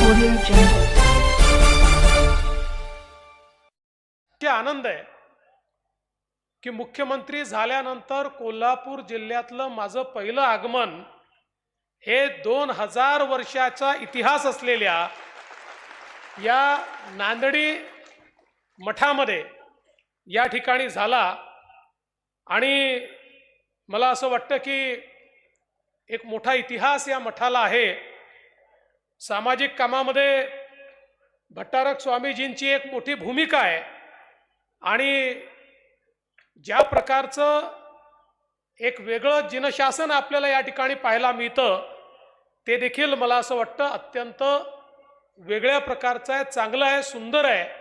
Audio Jungle. की आनंद आहे की मुख्यमंत्री झाल्यानंतर कोल्हापूर जिल्ह्यातलं माझं पहिलं आगमन हे 2000 वर्षाचा इतिहास असलेल्या या नांदडी मठामध्ये या ठिकाणी झाला। आणि मला असं वाटतं की एक मोठा इतिहास या मठाला आहे। सामाजिक कामामध्ये भट्टारक स्वामीजींची एक मोठी भूमिका आहे आणि ज्या प्रकारचं एक वेगळं जिनशासन आपल्याला या ठिकाणी पाहायला मिळतं ते देखील मला असं वाटतं अत्यंत वेगळ्या प्रकारचं आहे, चांगलं आहे, सुंदर आहे।